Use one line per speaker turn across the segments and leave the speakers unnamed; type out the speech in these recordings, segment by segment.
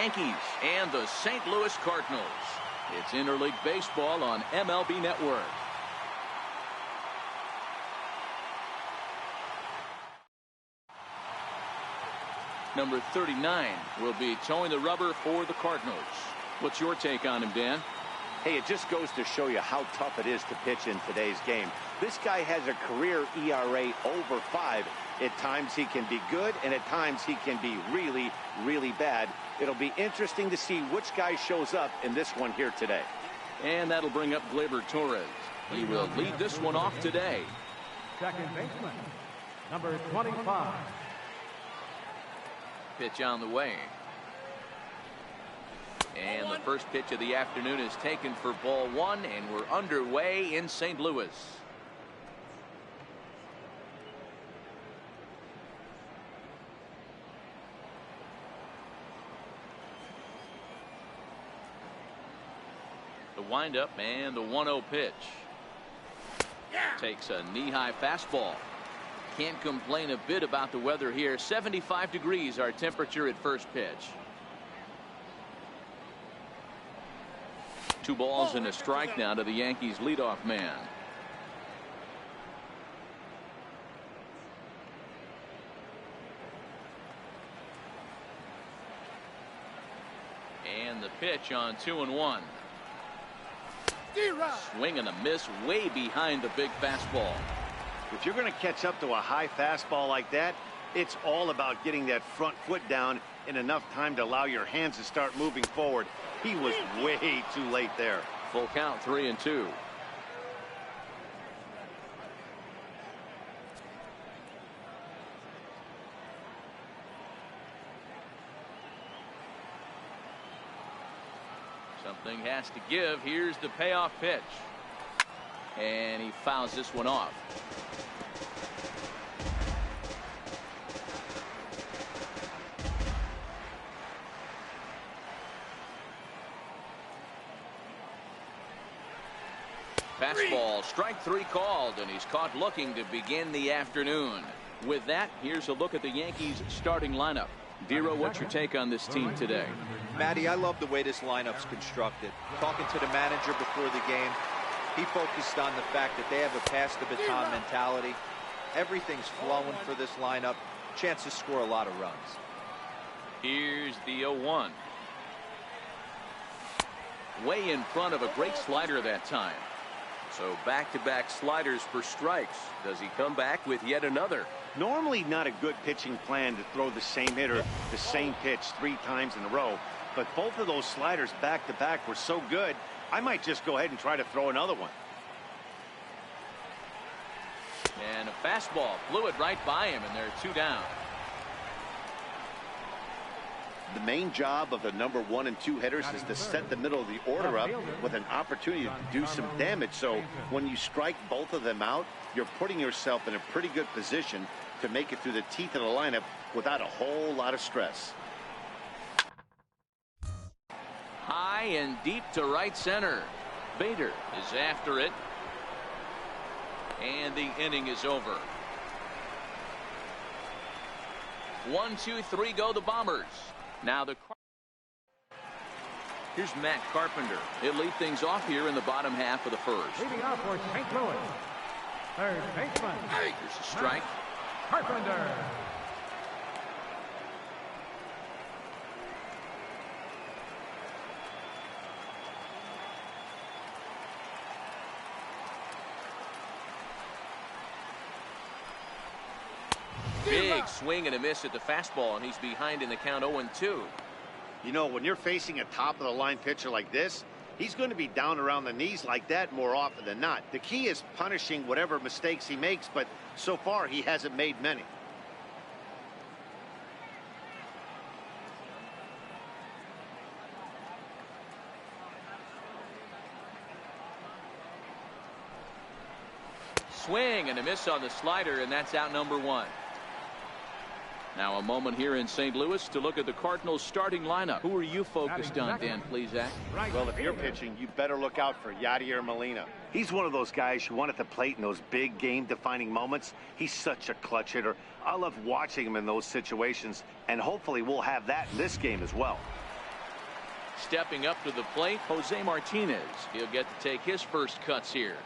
Yankees and the St. Louis Cardinals. It's interleague baseball on MLB Network. Number 39 will be towing the rubber for the Cardinals. What's your take on him, Dan?
Hey, it just goes to show you how tough it is to pitch in today's game. This guy has a career ERA over 5. At times he can be good, and at times he can be really, really bad. It'll be interesting to see which guy shows up in this one here today.
And that'll bring up Gleyber Torres. He will lead this one off today.
Second baseman, number 25.
Pitch on the way. And the first pitch of the afternoon is taken for ball 1, and we're underway in St. Louis. The windup and the 1-0 pitch. Takes a knee-high fastball. Can't complain a bit about the weather here. 75 degrees our temperature at first pitch. 2 balls and a strike now to the Yankees leadoff man. And the pitch on 2-1. Swing and a miss way behind the big fastball.
If you're going to catch up to a high fastball like that, it's all about getting that front foot down in enough time to allow your hands to start moving forward. He was way too late there.
Full count, 3-2. Something has to give. Here's the payoff pitch. And he fouls this one off. Fastball, strike 3 called, and he's caught looking to begin the afternoon. With that, here's a look at the Yankees starting lineup. Dero, what's your take on this team today?
Matty, I love the way this lineup's constructed. Talking to the manager before the game, he focused on the fact that they have a pass the baton mentality. Everything's flowing for this lineup. Chance to score a lot of runs.
Here's the 0-1. Way in front of a great slider that time. So back-to-back sliders for strikes. Does he come back with yet another?
Normally not a good pitching plan to throw the same hitter the same pitch 3 times in a row. But both of those sliders back-to-back were so good, I might just go ahead and try to throw another one.
And a fastball flew it right by him, and they're 2 down.
The main job of the number 1 and 2 hitters is to set the middle of the order up with an opportunity to do some damage. So when you strike both of them out, you're putting yourself in a pretty good position to make it through the teeth of the lineup without a whole lot of stress.
High and deep to right center. Bader is after it. And the inning is over. 1, 2, 3 go the Bombers. Now here's Matt Carpenter. He'll lead things off here in the bottom half of the first.
Leading off for St. Louis, third baseman.
Here's a strike.
Carpenter.
Big swing and a miss at the fastball, and he's behind in the count 0-2.
You know, when you're facing a top-of-the-line pitcher like this, he's going to be down around the knees like that more often than not. The key is punishing whatever mistakes he makes, but so far he hasn't made many.
Swing and a miss on the slider, and that's out number 1. Now a moment here in St. Louis to look at the Cardinals starting lineup. Who are you focused on, Dan Plesac?
Well, if you're pitching, you better look out for Yadier Molina. He's one of those guys you want at the plate in those big game-defining moments. He's such a clutch hitter. I love watching him in those situations, and hopefully we'll have that in this game as well.
Stepping up to the plate, Jose Martinez. He'll get to take his first cuts here.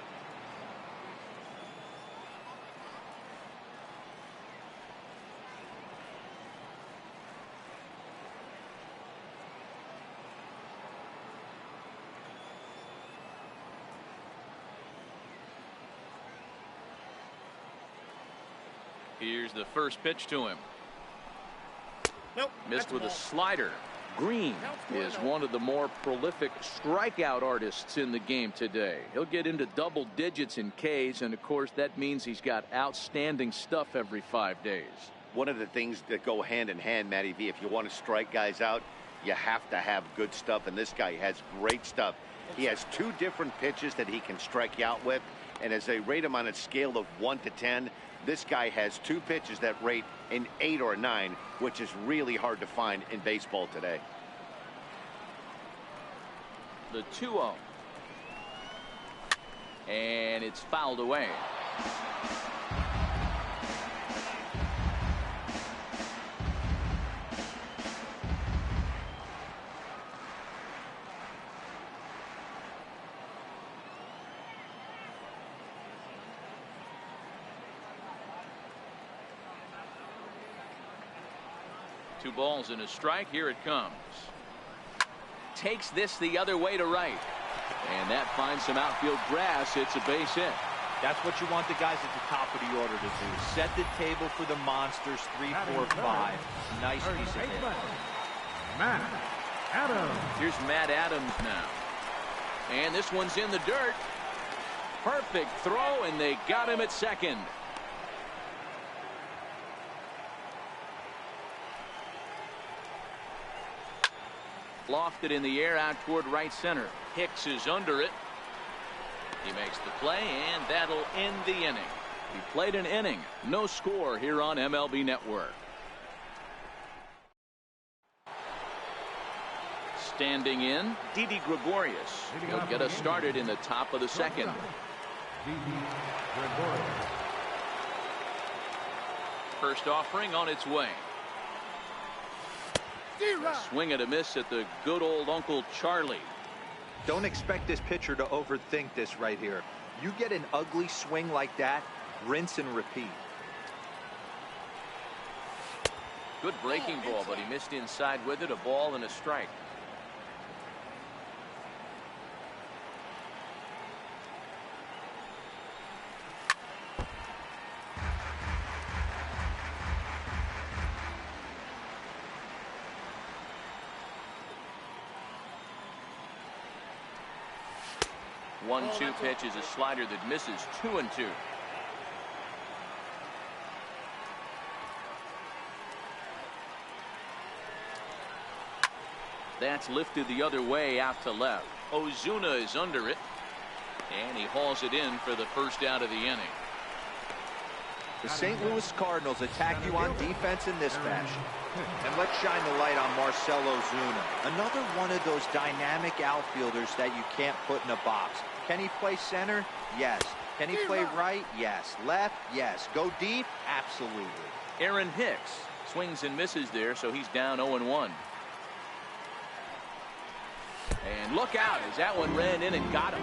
Here's the first pitch to him.
Nope.
Missed with a slider. Green is one of the more prolific strikeout artists in the game today. He'll get into double digits in Ks, and of course that means he's got outstanding stuff every 5 days.
One of the things that go hand in hand, Matty V, if you want to strike guys out, you have to have good stuff, and this guy has great stuff. He has 2 different pitches that he can strike you out with, and as they rate him on a scale of 1 to 10, this guy has 2 pitches that rate an 8 or a 9, which is really hard to find in baseball today.
The 2-0. And it's fouled away. Two balls and a strike. Here it comes. Takes this the other way to right. And that finds some outfield grass. It's a base hit.
That's what you want the guys at the top of the order to do. Set the table for the monsters. 3, 4, 5. Nice piece of hit.
Matt Adams.
Here's Matt Adams now. And this one's in the dirt. Perfect throw, and they got him at second. Lofted in the air out toward right center. Hicks is under it. He makes the play, and that'll end the inning. He played an inning. No score here on MLB Network. Standing in, Didi Gregorius. He'll get us started in the top of the second. First offering on its way. A swing and a miss at the good old Uncle Charlie.
Don't expect this pitcher to overthink this right here. You get an ugly swing like that, rinse and repeat.
Good breaking ball, but he missed inside with it. A ball and a strike. One-two pitch is a slider that misses. 2-2. That's lifted the other way out to left. Ozuna is under it, and he hauls it in for the first out of the inning.
The St. Louis Cardinals attack you on defense in this fashion. And let's shine the light on Marcell Ozuna. Another one of those dynamic outfielders that you can't put in a box. Can he play center? Yes. Can he play right? Yes. Left? Yes. Go deep? Absolutely.
Aaron Hicks swings and misses there, so he's down 0-1. And look out as that one ran in and got him.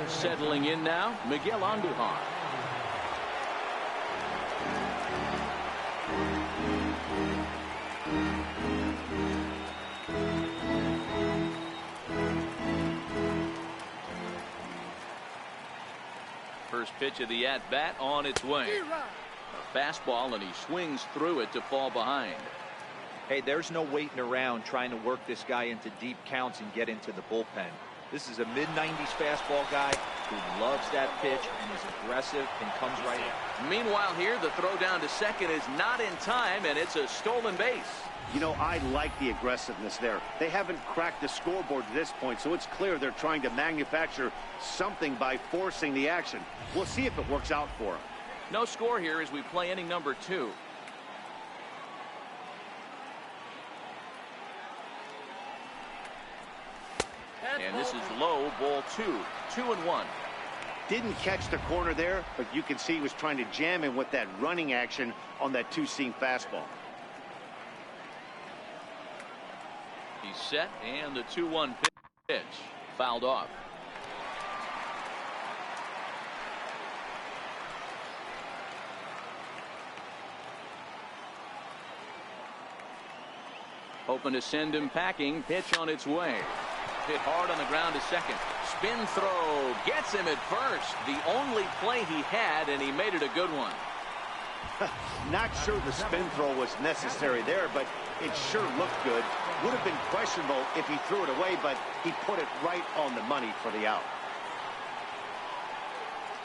Settling in now, Miguel Andujar. First pitch of the at-bat on its way. A fastball, and he swings through it to fall behind.
Hey, there's no waiting around trying to work this guy into deep counts and get into the bullpen. This is a mid-90s fastball guy who loves that pitch and is aggressive and comes right in.
Meanwhile here, the throw down to second is not in time, and it's a stolen base.
You know, I like the aggressiveness there. They haven't cracked the scoreboard at this point, so it's clear they're trying to manufacture something by forcing the action. We'll see if it works out for them.
No score here as we play inning number 2. And this is low, ball 2. 2-1.
Didn't catch the corner there, but you can see he was trying to jam him with that running action on that two-seam fastball.
He's set, and the 2-1 pitch fouled off. Hoping to send him packing. Pitch on its way. Hit hard on the ground to second. Spin throw gets him at first. The only play he had, and he made it a good one.
Not sure the spin throw was necessary there, but it sure looked good. Would have been questionable if he threw it away, but he put it right on the money for the out.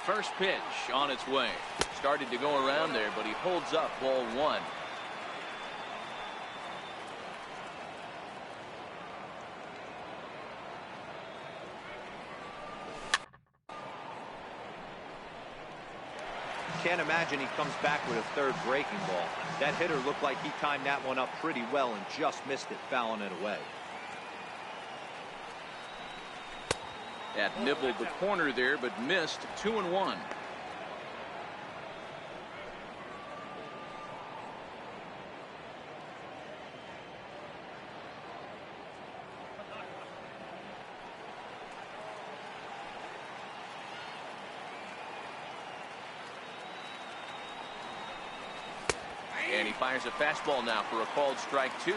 First pitch on its way. Started to go around there, but he holds up ball one.
Can't imagine he comes back with a third breaking ball. That hitter looked like he timed that one up pretty well and just missed it, fouling it away.
That nibbled the corner there, but missed. 2-1. And he fires a fastball now for a called strike 2.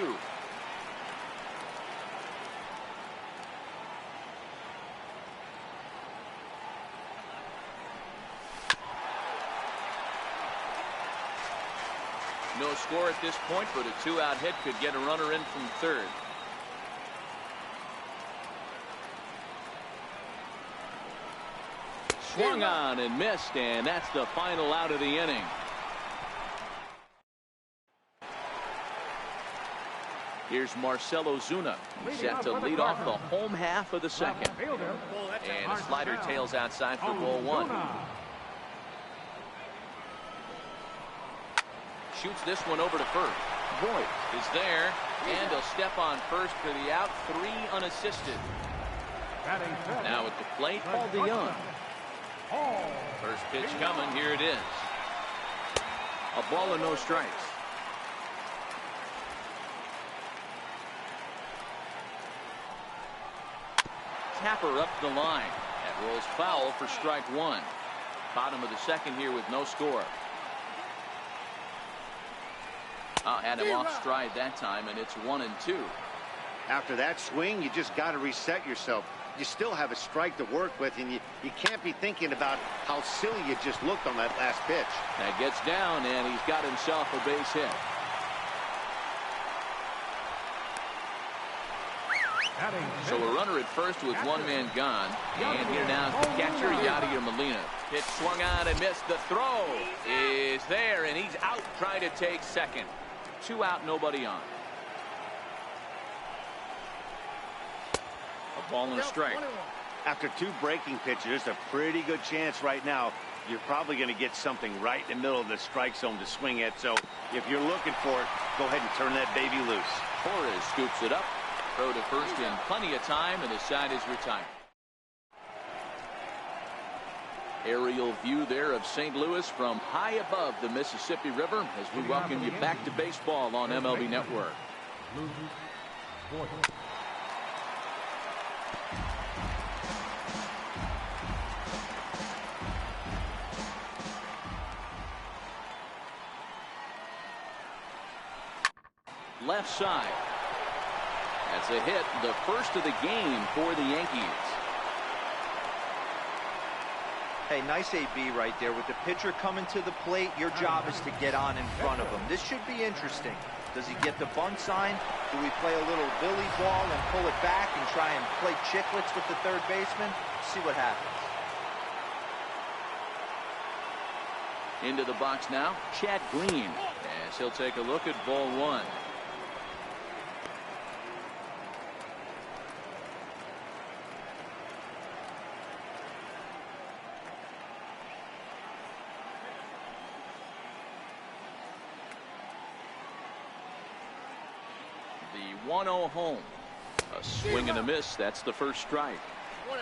No score at this point, but a 2-out hit could get a runner in from third. Swung on and missed, and that's the final out of the inning. Here's Marcell Ozuna, set to lead off the home half of the second. And a slider tails outside for ball one. Shoots this one over to first. Boyd is there, and he'll step on first for the out. 3 unassisted. Now at the plate, Paul DeYoung. First pitch coming. Here it is. A ball and no strikes. Tapper up the line. That rolls foul for strike 1. Bottom of the second here with no score. Had him off stride that time, and it's 1-2.
After that swing, you just got to reset yourself. You still have a strike to work with, and you can't be thinking about how silly you just looked on that last pitch.
That gets down, and he's got himself a base hit. So a runner at first with one man gone. And here now is the catcher, Yadier Molina. Pitch swung on and missed. The throw is there, and he's out trying to take second. 2 out, nobody on. A ball and a strike.
After 2 breaking pitches, there's a pretty good chance right now you're probably going to get something right in the middle of the strike zone to swing at. So if you're looking for it, go ahead and turn that baby loose.
Torres scoops it up. Throw to first in plenty of time, and the side is retired. Aerial view there of St. Louis from high above the Mississippi River as we welcome you back to baseball on MLB Network. Left side. That's a hit, the first of the game for the Yankees.
Hey, nice AB right there. With the pitcher coming to the plate, your job is to get on in front of him. This should be interesting. Does he get the bunt sign? Do we play a little Billy ball and pull it back and try and play chicklets with the third baseman? See what happens.
Into the box now, Chad Green, as he'll take a look at ball 1. The 1-0 home. A swing and a miss. That's the first strike.
1-1.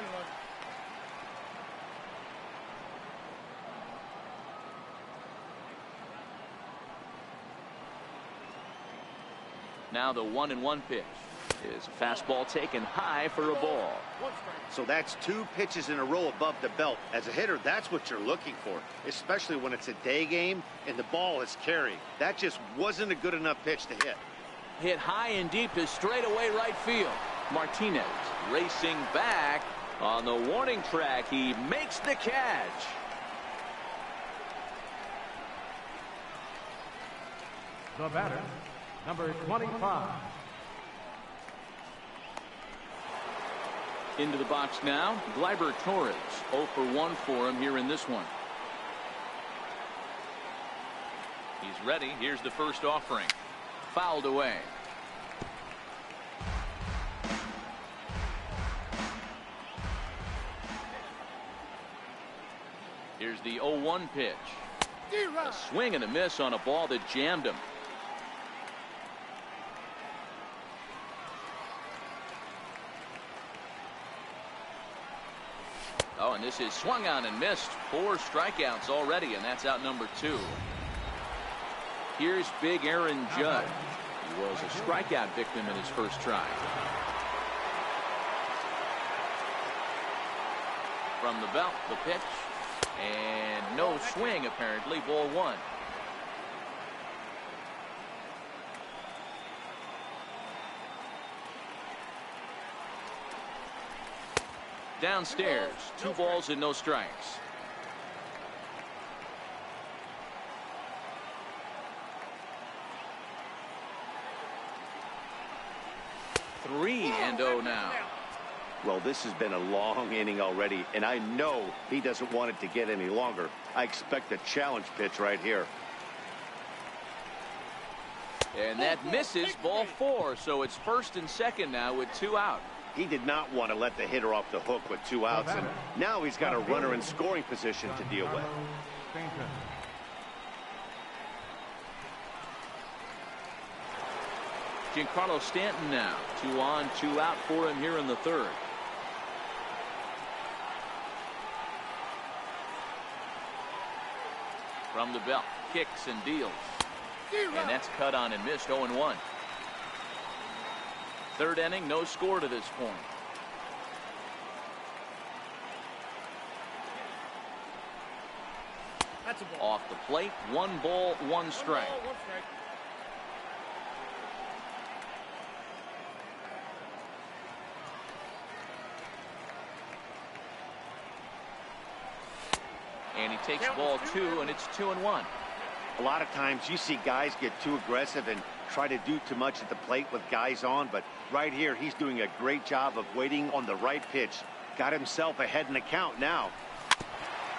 Now the 1-1 pitch. Is a fastball taken high for a ball.
So that's 2 pitches in a row above the belt. As a hitter, that's what you're looking for, especially when it's a day game and the ball is carrying. That just wasn't a good enough pitch to hit.
Hit high and deep to straightaway right field. Martinez racing back on the warning track. He makes the catch.
The batter, number 25.
Into the box now, Gleyber Torres. 0 for 1 for him here in this one. He's ready. Here's the first offering. Fouled away. Here's the 0-1 pitch. A swing and a miss on a ball that jammed him. Oh, and this is swung on and missed. 4 strikeouts already, and that's out number 2. Here's big Aaron Judge. He was a strikeout victim in his first try. From the belt, the pitch. And no swing, apparently. Ball 1. Downstairs, 2 balls and no strikes. Three and 0 now.
Well, this has been a long inning already, and I know he doesn't want it to get any longer. I expect a challenge pitch right here.
And that misses. Ball 4, so it's first and second now with 2 out.
He did not want to let the hitter off the hook with 2 outs, and now he's got a runner in scoring position to deal with.
Giancarlo Stanton now. 2 on, 2 out for him here in the 3rd. From the belt, kicks and deals. And that's cut on and missed. 0-1. 3rd inning, no score to this point.
That's a ball.
Off the plate, 1 ball, 1 strike. And he takes ball 2, and it's 2-1.
A lot of times you see guys get too aggressive and try to do too much at the plate with guys on, but right here he's doing a great job of waiting on the right pitch. Got himself ahead in the count now.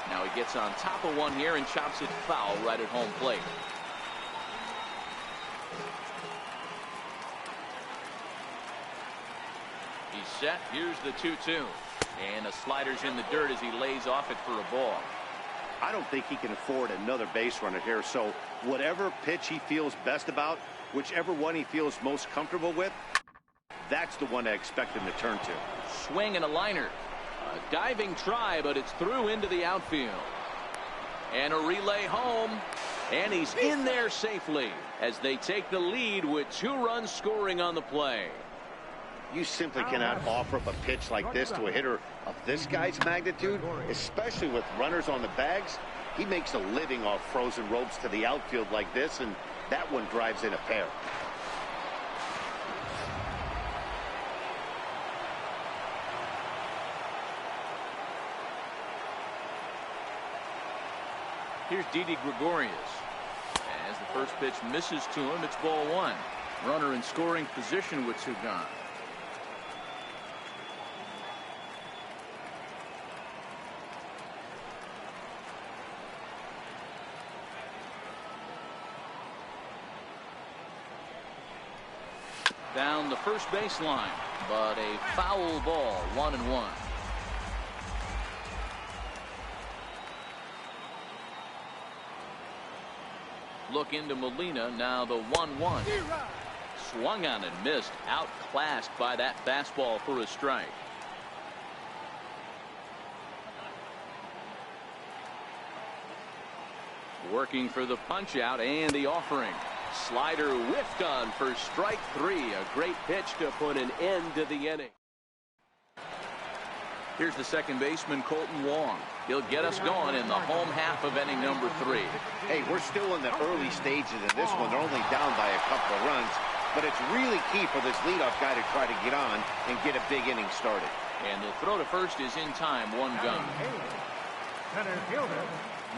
Now he gets on top of one here and chops it foul right at home plate. He's set. Here's the 2-2. And the slider's in the dirt as he lays off it for a ball.
I don't think he can afford another base runner here, so whatever pitch he feels best about, whichever one he feels most comfortable with, that's the one I expect him to turn to.
Swing and a liner. A diving try, but it's through into the outfield. And a relay home. And he's in there safely as they take the lead with 2 runs scoring on the play.
You simply cannot offer up a pitch like this to a hitter of this guy's magnitude, especially with runners on the bags. He makes a living off frozen ropes to the outfield like this, and that one drives in a pair.
Here's Didi Gregorius. As the first pitch misses to him, it's ball 1. Runner in scoring position with 2 gone. Down the first baseline, but a foul ball. 1-1. Look into Molina. Now the 1-1. Swung on and missed. Outclassed by that fastball for a strike. Working for the punch out and the offering. Slider whiffed on for strike 3. A great pitch to put an end to the inning. Here's the second baseman, Colton Wong. He'll get us going in the home half of inning number 3.
Hey, we're still in the early stages of this one. They're only down by a couple of runs, but it's really key for this leadoff guy to try to get on and get a big inning started.
And the throw to first is in time, 1 gun.
Center fielder.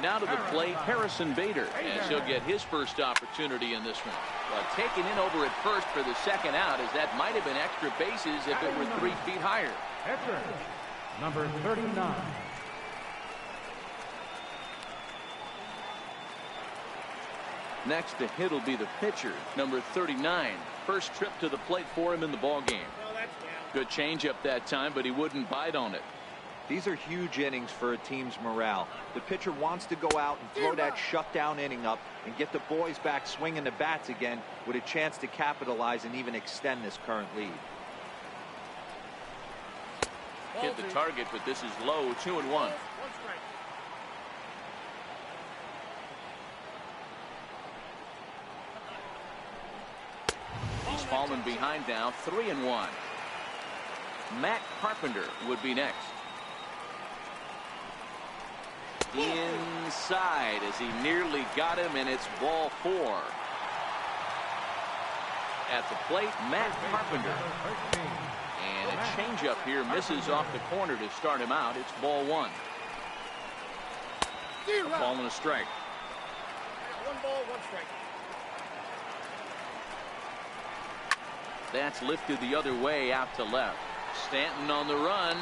Now to the plate, Harrison Bader, as he'll get his first opportunity in this one. But taken in over at first for the second out, as that might have been extra bases if it were 3 feet higher.
Catcher, number 39.
Next to hit will be the pitcher, number 39. First trip to the plate for him in the ball game. Good changeup that time, but he wouldn't bite on it.
These are huge innings for a team's morale. The pitcher wants to go out and throw that shutdown inning up and get the boys back swinging the bats again with a chance to capitalize and even extend this current lead.
Hit the target, but this is low, 2-1. He's fallen behind now, 3-1. Matt Carpenter would be next. Inside as he nearly got him, and it's ball 4. At the plate, Matt Carpenter. And a changeup here misses off the corner to start him out. It's ball 1. A ball and a strike.
1 ball, 1 strike.
That's lifted the other way out to left. Stanton on the run.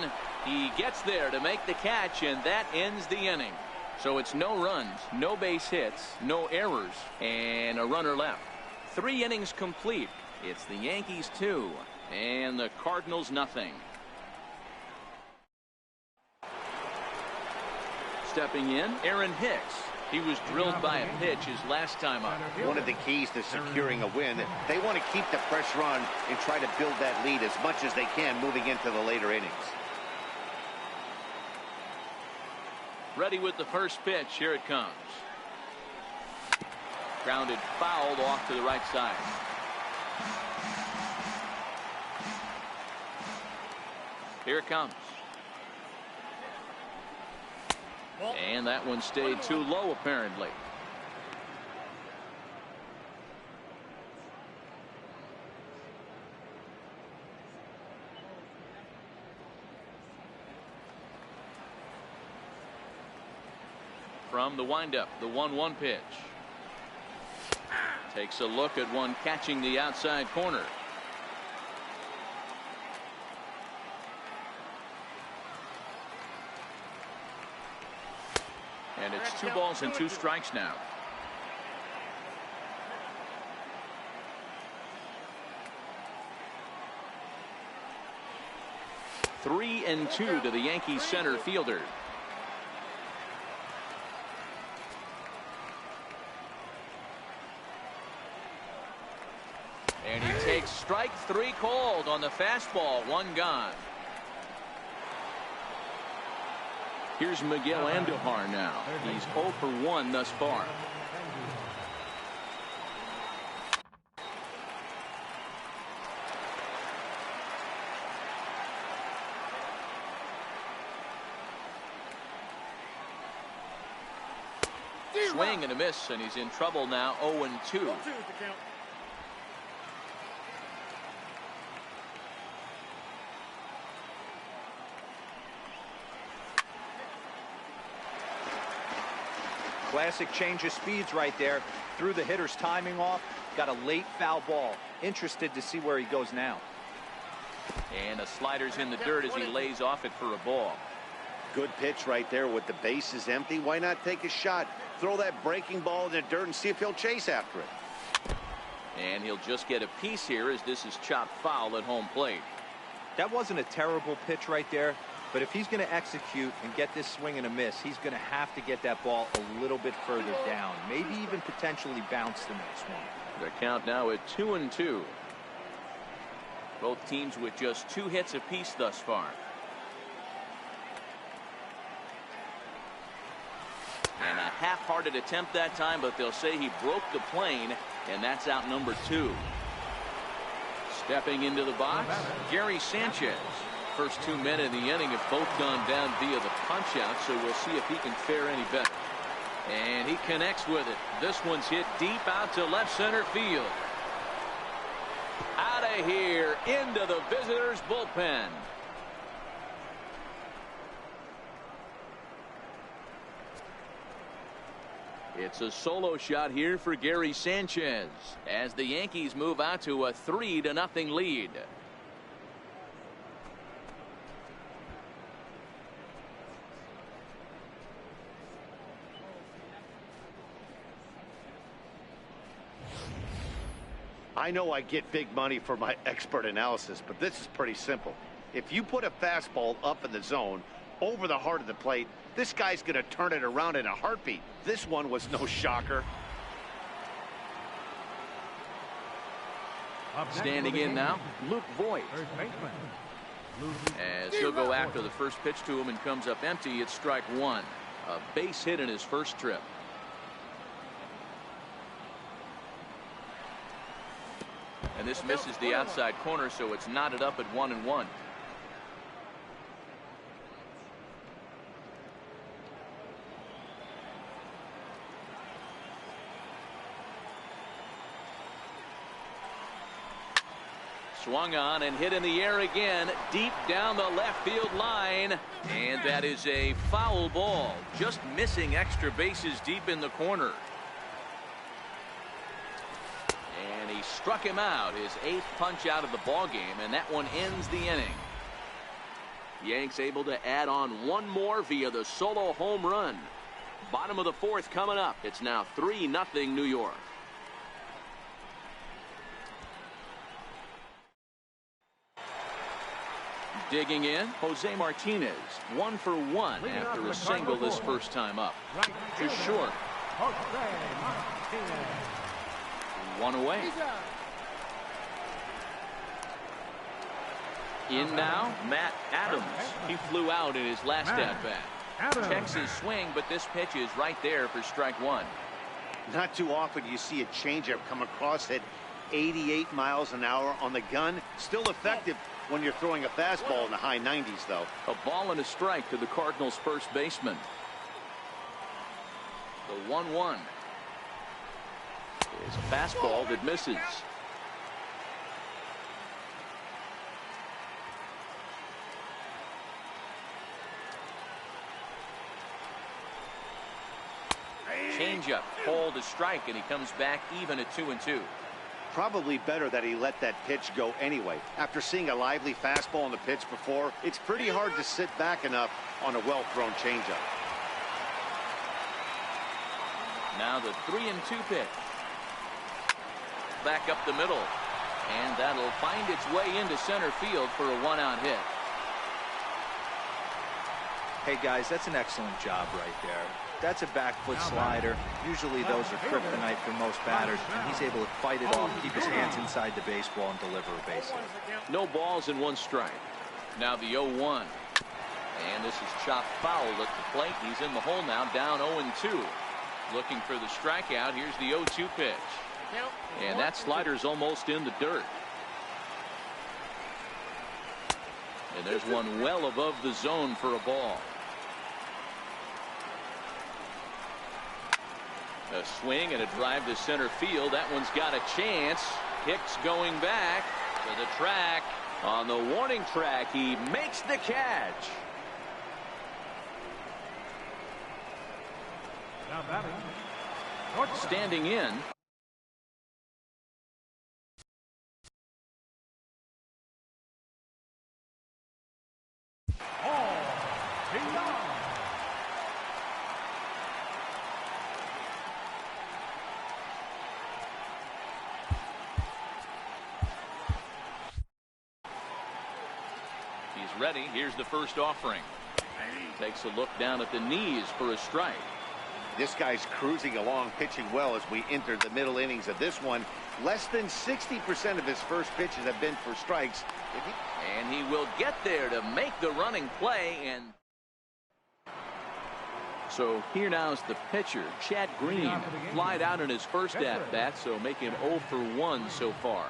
He gets there to make the catch, and that ends the inning. So it's no runs, no base hits, no errors, and a runner left. 3 innings complete. It's the Yankees 2 and the Cardinals nothing. Stepping in, Aaron Hicks. He was drilled by a pitch his last time up.
One of the keys to securing a win, they want to keep the pressure on and try to build that lead as much as they can moving into the later innings.
Ready with the first pitch. Here it comes. Grounded fouled off to the right side. Here it comes. And that one stayed too low, apparently. From the windup, the 1-1 pitch. Takes a look at one catching the outside corner. And it's 2 balls and 2 strikes now. Three and 2 to the Yankees center fielder. And he takes strike 3 called on the fastball. 1 gone. Here's Miguel Andujar now. He's 0 for 1 thus far. Swing and a miss, and he's in trouble now. 0-2.
Classic change of speeds right there. Threw the hitter's timing off. Got a late foul ball. Interested to see where he goes now.
And a slider's in the dirt as he lays off it for a ball.
Good pitch right there with the bases empty. Why not take a shot? Throw that breaking ball in the dirt and see if he'll chase after it.
And he'll just get a piece here as this is chopped foul at home plate.
That wasn't a terrible pitch right there. But if he's going to execute and get this swing and a miss, he's going to have to get that ball a little bit further down. Maybe even potentially bounce the next one.
The count now at 2-2. Both teams with just 2 hits apiece thus far. And a half-hearted attempt that time, but they'll say he broke the plane And that's out number 2. Stepping into the box, Gary Sanchez. First 2 men in the inning have both gone down via the punch out, so we'll see if he can fare any better. And he connects with it. This one's hit deep out to left center field. Out of here into the visitors' bullpen. It's a solo shot here for Gary Sanchez as the Yankees move out to a 3-0 lead.
I know I get big money for my expert analysis, but this is pretty simple. If you put a fastball up in the zone over the heart of the plate, this guy's going to turn it around in a heartbeat. This one was no shocker.
Standing in now, Luke Voigt. As he'll go after the first pitch to him and comes up empty, it's strike 1. A base hit in his first trip. And this misses the outside corner, so it's knotted up at 1-1. Swung on and hit in the air again, deep down the left field line. And that is a foul ball, just missing extra bases deep in the corner. And he struck him out, his 8th punch out of the ball game, and that one ends the inning. Yanks able to add on one more via the solo home run. Bottom of the 4th coming up. It's now 3-0 New York. Digging in, Jose Martinez, 1 for 1 after a single this first time up. To short. One away. In now, Matt Adams. He flew out in his last at-bat. Checks his swing, but this pitch is right there for strike 1.
Not too often you see a changeup come across at 88 miles an hour on the gun. Still effective when you're throwing a fastball in the high 90s, though.
A ball and a strike to the Cardinals' first baseman. The 1-1 is a fastball that misses. Changeup, called a strike, and he comes back even at 2-2.
Probably better that he let that pitch go anyway. After seeing a lively fastball on the pitch before, it's pretty hard to sit back enough on a well-thrown changeup.
Now the 3-2 pitch. Back up the middle. And that'll find its way into center field for a 1-out hit.
Hey, guys, that's an excellent job right there. That's a back foot slider. Usually those are kryptonite for most batters, and he's able to fight it off, keep his hands inside the baseball, and deliver a base hit.
No balls and 1 strike. Now the 0-1. And this is chopped foul at the plate. He's in the hole now, down 0-2. Looking for the strikeout. Here's the 0-2 pitch. And that slider's almost in the dirt. And there's one well above the zone for a ball. A swing and a drive to center field. That one's got a chance. Hicks going back to the track. On the warning track, he makes the catch. Standing in. Ready. Here's the first offering. Takes a look down at the knees for a strike.
This guy's cruising along, pitching well as we enter the middle innings of this one. Less than 60% of his first pitches have been for strikes.
And he will get there to make the running play. And So here now's the pitcher, Chad Green, flied out in his first at-bat, so making 0 for 1 so far.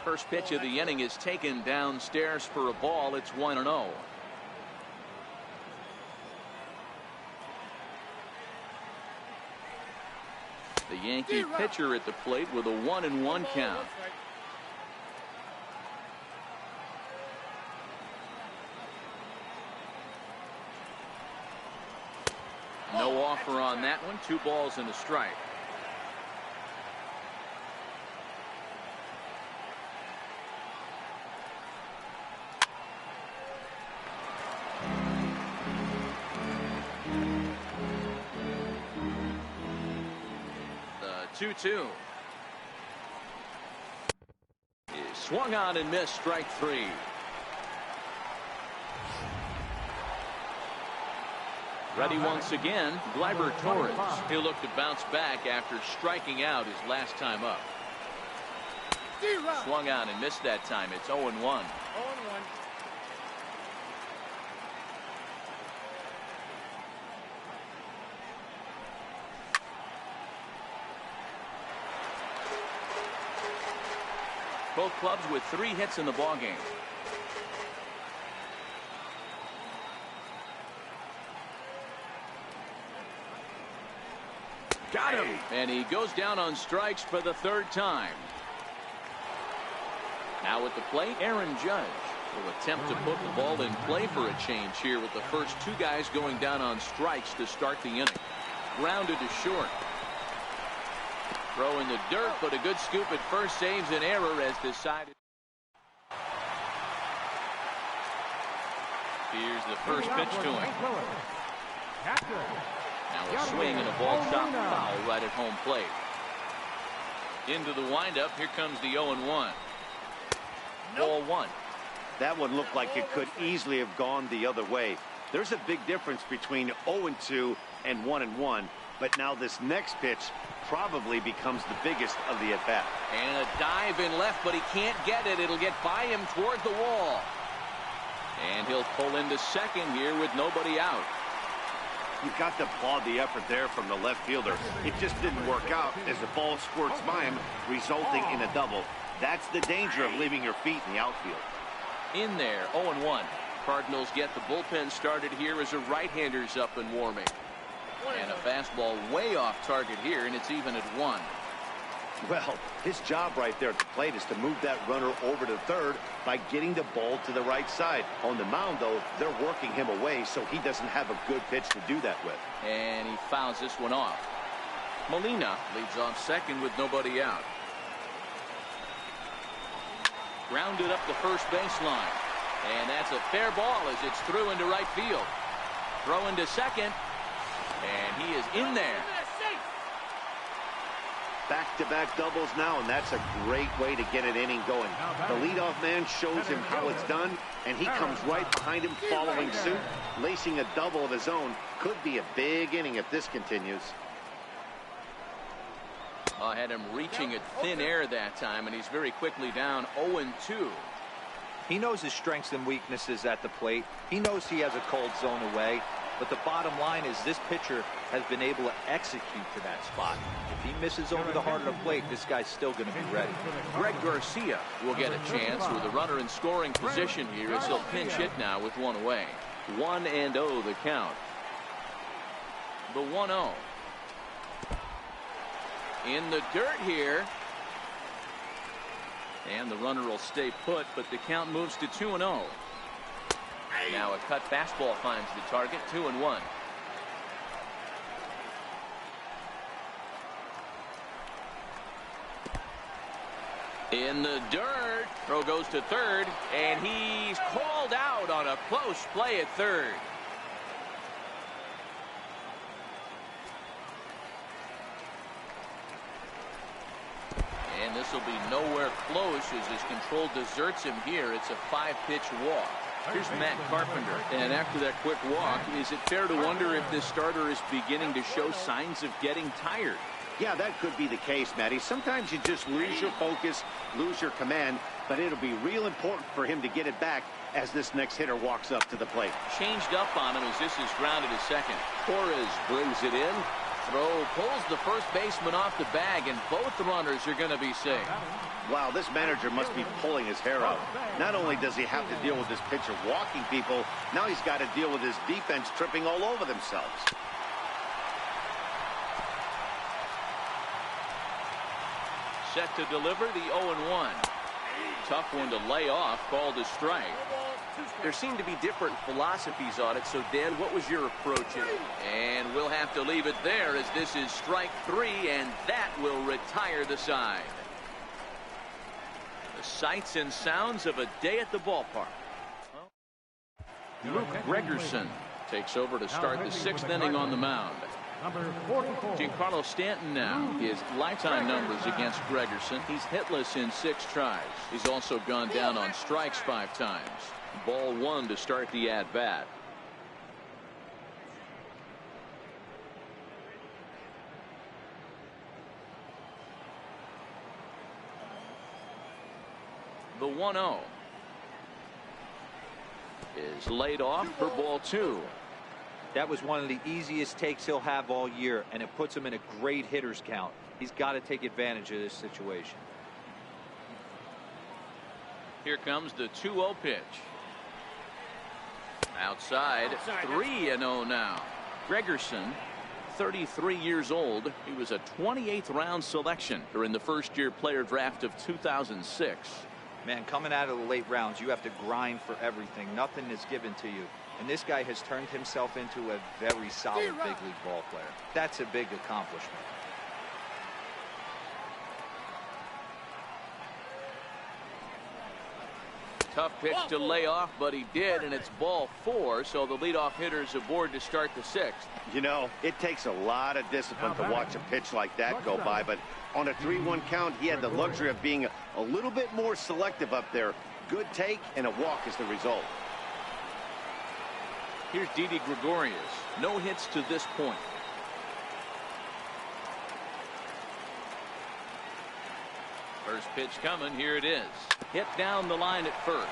First pitch of the inning is taken downstairs for a ball. It's 1-0. The Yankee pitcher at the plate with a 1-1 count. No offer on that one. 2 balls and a strike. The 2-2 is swung on and missed. Strike 3. Ready once again, Gleyber Torres. He'll look to bounce back after striking out his last time up. Swung on and missed that time. It's 0-1.
0-1.
Both clubs with 3 hits in the ballgame. Got him. And he goes down on strikes for the 3rd time. Now at the plate, Aaron Judge will attempt to put the ball in play for a change here with the first 2 guys going down on strikes to start the inning. Grounded to short. Throw in the dirt, but a good scoop at first saves an error as decided. Here's the first pitch to him. Now a swing and a ball chopped foul right at home plate. Into the windup. Here comes the 0-1. Ball 1.
That one looked like it could easily have gone the other way. There's a big difference between 0-2 and 1-1. But now this next pitch probably becomes the biggest of the at-bat.
And a dive in left, but he can't get it. It'll get by him toward the wall. And he'll pull into second here with nobody out.
You've got to applaud the effort there from the left fielder. It just didn't work out as the ball squirts by him, resulting in a double. That's the danger of leaving your feet in the outfield.
In there, 0-1. Cardinals get the bullpen started here as a right-hander's up and warming. And a fastball way off target here, and it's even at 1.
Well, his job right there at the plate is to move that runner over to third by getting the ball to the right side. On the mound, though, they're working him away, so he doesn't have a good pitch to do that with.
And he fouls this one off. Molina leads off second with nobody out. Grounded up the first baseline. And that's a fair ball as it's through into right field. Throw into second. And he is in there.
Back-to-back doubles now, and that's a great way to get an inning going. The leadoff man shows him how it's done, and he comes right behind him following suit. Lacing a double of his own could be a big inning if this continues.
I had him reaching at thin air that time, and he's very quickly down 0-2.
He knows his strengths and weaknesses at the plate. He knows he has a cold zone away. But the bottom line is this pitcher has been able to execute to that spot. If he misses over the heart of the plate, this guy's still going to be ready.
Greg Garcia will get a chance with a runner in scoring position here as he'll pinch hit now with 1 away. 1-0 the count. The 1-0. In the dirt here. And the runner will stay put, but the count moves to 2-0. Now a cut fastball finds the target. 2-1. In the dirt. Throw goes to third, and he's called out on a close play at third. And this will be nowhere close as his control deserts him here. It's a 5-pitch walk. Here's Matt Carpenter. And after that quick walk, is it fair to wonder if this starter is beginning to show signs of getting tired?
Yeah, that could be the case, Matty. Sometimes you just lose your focus, lose your command, but it'll be real important for him to get it back as this next hitter walks up to the plate.
Changed up on him as this is grounded at second. Torres brings it in. Throw pulls the first baseman off the bag, and both runners are going to be safe.
Wow, this manager must be pulling his hair out. Not only does he have to deal with this pitcher walking people, now he's got to deal with his defense tripping all over themselves.
Set to deliver the 0-1. Tough one to lay off, called a strike.
There seem to be different philosophies on it, so Dan, what was your approach in it?
And we'll have to leave it there as this is strike 3, and that will retire the side. The sights and sounds of a day at the ballpark. Luke Gregerson takes over to start the 6th inning on the mound.
Number 44.
Giancarlo Stanton now. His lifetime numbers against Gregerson. He's hitless in 6 tries. He's also gone down on strikes 5 times. Ball 1 to start the at-bat. The 1-0 is laid off for ball 2.
That was one of the easiest takes he'll have all year, and it puts him in a great hitter's count. He's got to take advantage of this situation.
Here comes the 2-0 pitch. Outside, 3-0 now. Gregerson, 33 years old. He was a 28th round selection during the first-year player draft of 2006.
Man, coming out of the late rounds, you have to grind for everything. Nothing is given to you. And this guy has turned himself into a very solid big league ball player. That's a big accomplishment.
Tough pitch to lay off, but he did, and it's ball 4, so the leadoff hitter is aboard to start the 6th.
You know, it takes a lot of discipline to watch a pitch like that go by, but on a 3-1 count, he had the luxury of being a little bit more selective up there. Good take, and a walk is the result.
Here's Didi Gregorius. No hits to this point. First pitch coming. Here it is. Hit down the line at first.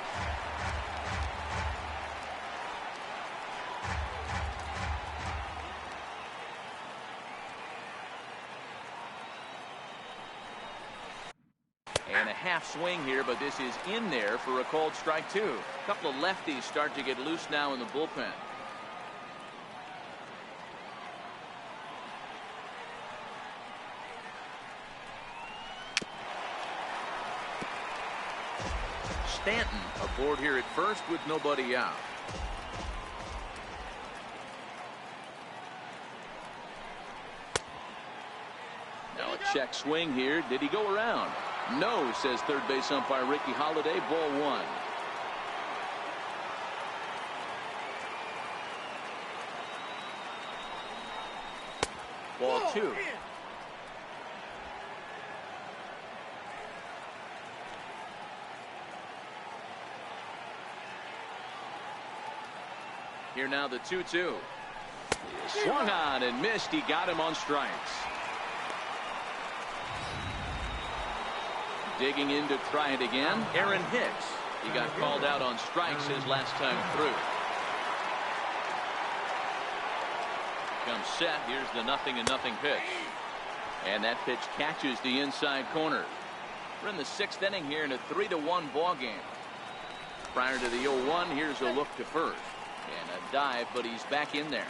And a half swing here, but this is in there for a called strike 2. A couple of lefties start to get loose now in the bullpen. Stanton aboard here at first with nobody out. Now a check swing here. Did he go around? No, says third base umpire Ricky Holiday. Ball 1. Ball 2. Here now the 2-2. Swung on and missed. He got him on strikes. Digging in to try it again. Aaron Hicks. He got called out on strikes his last time through. Comes set. Here's the 0-0 pitch. And that pitch catches the inside corner. We're in the 6th inning here in a 3-1 ball game. Prior to the 0-1, here's a look to first. And a dive, but he's back in there.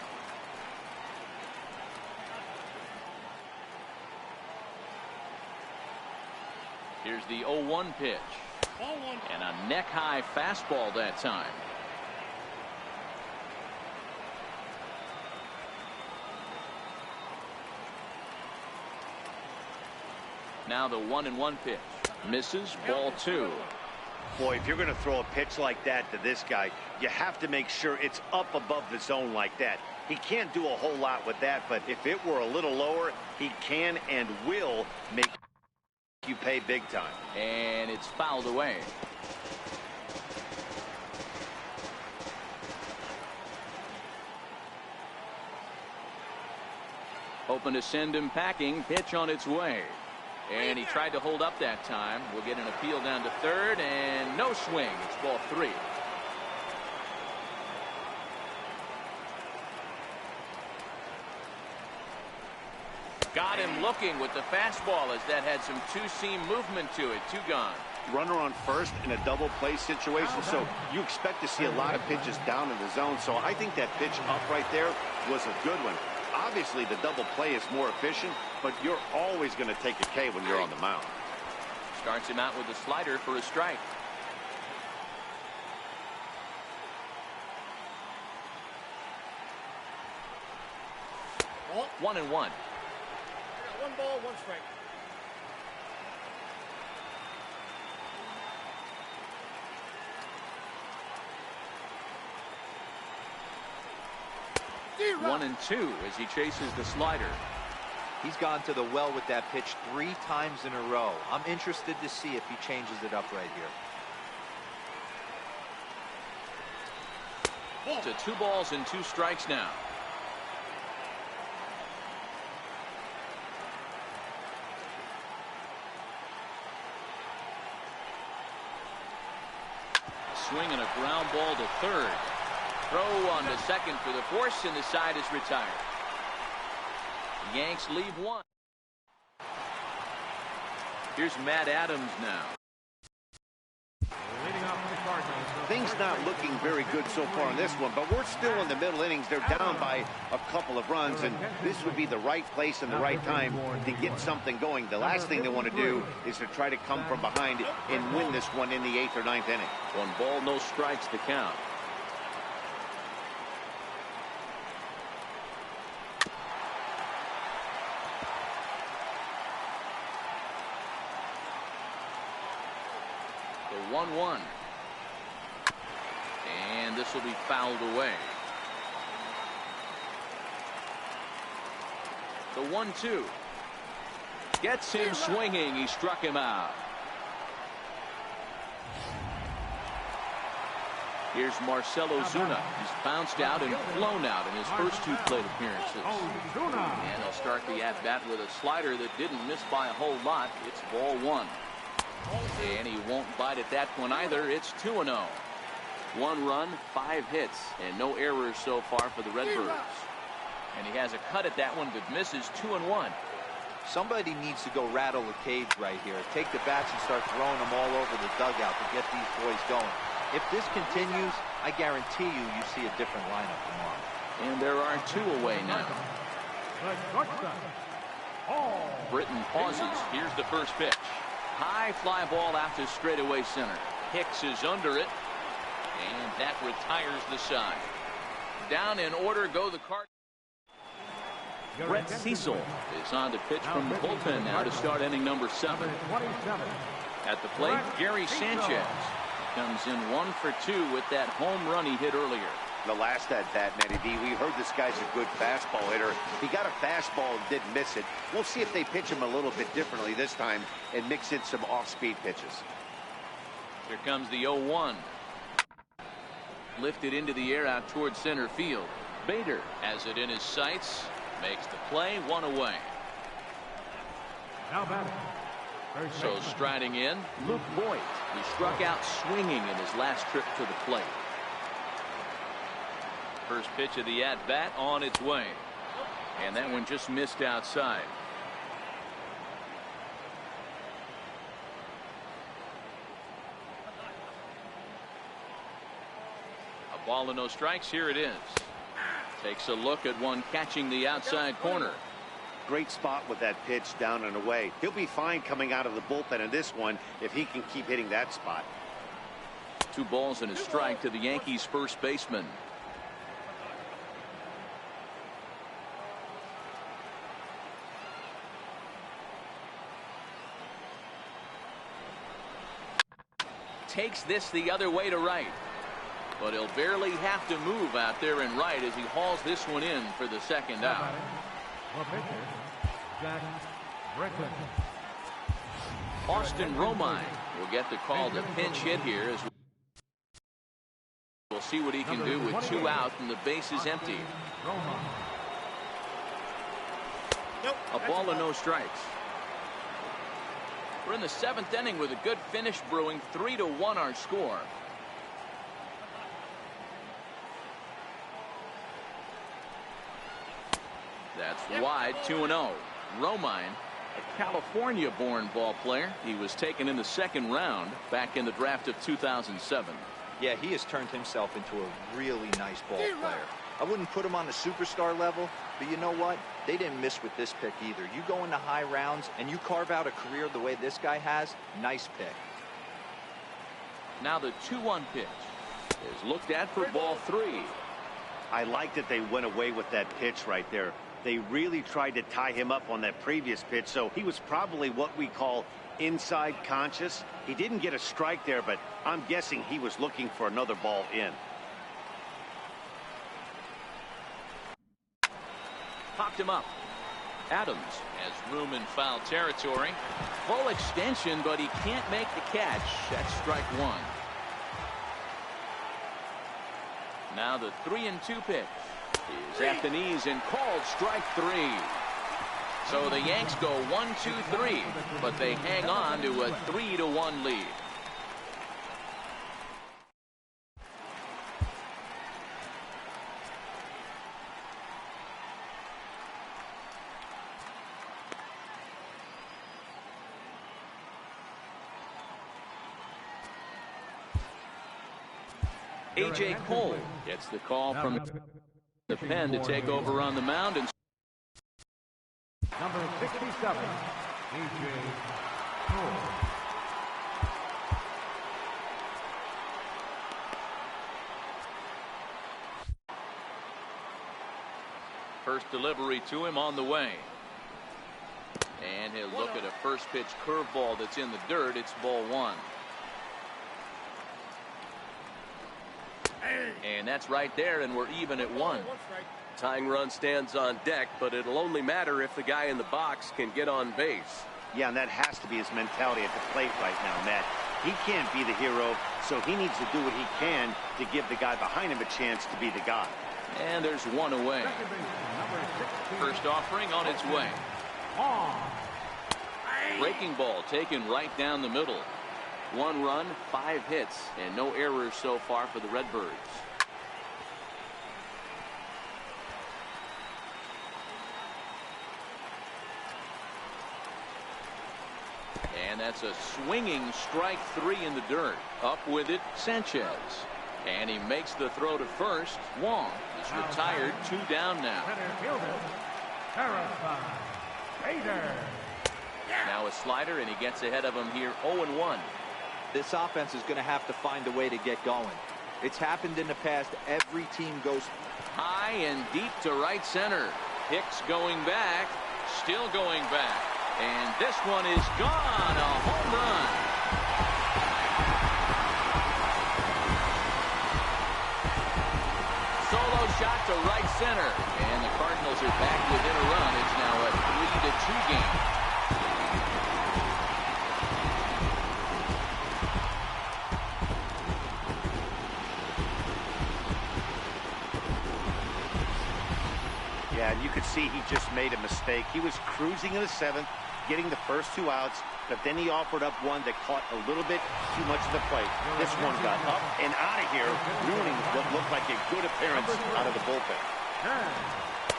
Here's the 0-1 pitch. And a neck-high fastball that time. Now the 1-1 pitch. Misses. Ball 2.
Boy, if you're going to throw a pitch like that to this guy, you have to make sure it's up above the zone like that. He can't do a whole lot with that, but if it were a little lower, he can and will make you pay big time.
And it's fouled away. Hoping to send him packing. Pitch on its way. And he tried to hold up that time. We'll get an appeal down to third, and no swing. It's ball 3. Got him looking with the fastball as that had some two-seam movement to it. 2 gone.
Runner on first in a double play situation, so you expect to see a lot of pitches down in the zone. So I think that pitch up right there was a good one. Obviously, the double play is more efficient, but you're always going to take a K when you're on the mound.
Starts him out with a slider for a strike.
Ball.
1-1.
1 ball, 1 strike.
One and 2 as he chases the slider.
He's gone to the well with that pitch 3 times in a row. I'm interested to see if he changes it up right here.
To 2 balls and 2 strikes now. Swinging a ground ball to third. Throw on to second for the force, and the side is retired. The Yanks leave 1. Here's Matt Adams now.
Leading off for the Cardinals.
Things not looking very good so far in this one, but we're still in the middle innings. They're down by a couple of runs, and this would be the right place and the right time to get something going. The last thing they want to do is to try to come from behind and win this one in the 8th or 9th inning.
1 ball, no strikes to count. The 1-1. And this will be fouled away. The 1-2. Gets him swinging. He struck him out. Here's Marcelo Zuna. He's bounced out and flown out in his first 2 plate appearances. And he'll start the at-bat with a slider that didn't miss by a whole lot. It's ball 1. And he won't bite at that one either. It's 2-0. 1 run, 5 hits, and no errors so far for the Redbirds. And he has a cut at that one that misses. 2-1.
Somebody needs to go rattle the cage right here. Take the bats and start throwing them all over the dugout to get these boys going. If this continues, I guarantee you see a different lineup tomorrow.
And there are 2 away now. Britton pauses. Here's the first pitch. High fly ball out to straightaway center. Hicks is under it, and that retires the side. Down in order go the Cardinals. Brett Cecil is on the pitch from the bullpen now to start inning number 7. At the plate, Gary Sanchez comes in 1 for 2 with that home run he hit earlier.
The last at-bat, Matty D, we heard this guy's a good fastball hitter. He got a fastball and didn't miss it. We'll see if they pitch him a little bit differently this time and mix in some off-speed pitches.
Here comes the 0-1. Lifted into the air out towards center field. Bader has it in his sights. Makes the play. 1 away.
Now batting.
So striding in, Luke Voigt, who struck out swinging in his last trip to the plate. First pitch of the at-bat on its way. And that one just missed outside. A ball and no strikes. Here it is. Takes a look at one catching the outside corner.
Great spot with that pitch down and away. He'll be fine coming out of the bullpen in this one if he can keep hitting that spot.
2 balls and a strike to the Yankees first baseman. Takes this the other way to right. But he'll barely have to move out there in right as he hauls this one in for the second out. Austin Romine will get the call to pinch hit here as we'll see what he can do with 2 out and the base is empty.
Nope.
A ball and no strikes. We're in the 7th inning with a good finish brewing. 3-1 our score. That's wide. 2-0. Romine, a California-born ball player. He was taken in the 2nd round back in the draft of 2007.
Yeah, he has turned himself into a really nice ball player. I wouldn't put him on the superstar level, but you know what? They didn't miss with this pick either. You go into high rounds and you carve out a career the way this guy has, nice pick.
Now the 2-1 pitch is looked at for ball 3.
I like that they went away with that pitch right there. They really tried to tie him up on that previous pitch, so he was probably what we call inside conscious. He didn't get a strike there, but I'm guessing he was looking for another ball in.
Popped him up. Adams has room in foul territory. Full extension, but he can't make the catch. That's strike 1. Now the 3-2 pitch is at the knees and called strike 3. So the Yanks go 1-2-3, but they hang on to a 3-1 lead. A.J. Cole gets the call from the pen to take over on the mound. And
number 67, A.J. Cole.
first delivery to him on the way. And he'll look at a first pitch curveball that's in the dirt. It's ball 1. And that's right there, and we're even at 1.
Tying run stands on deck, but it'll only matter if the guy in the box can get on base.
Yeah, and that has to be his mentality at the plate right now, Matt. He can't be the hero, so he needs to do what he can to give the guy behind him a chance to be the guy.
And there's one away. First offering on its way. Breaking ball taken right down the middle. 1 run, 5 hits, and no errors so far for the Redbirds. And that's a swinging strike 3 in the dirt. Up with it, Sanchez. And he makes the throw to first. Wong is retired. 2 down now. Now a slider, and he gets ahead of him here. 0-1.
This offense is going to have to find a way to get going. It's happened in the past. Every team goes
high and deep to right center. Hicks going back, still going back. And this one is gone. A home run. Solo shot to right center. And the Cardinals are back within a run. It's now a 3-2 game.
Yeah, and you could see he just made a mistake. He was cruising in the 7th, getting the first 2 outs, but then he offered up one that caught a little bit too much of the plate. This one got up and out of here, ruining what looked like a good appearance out of the bullpen.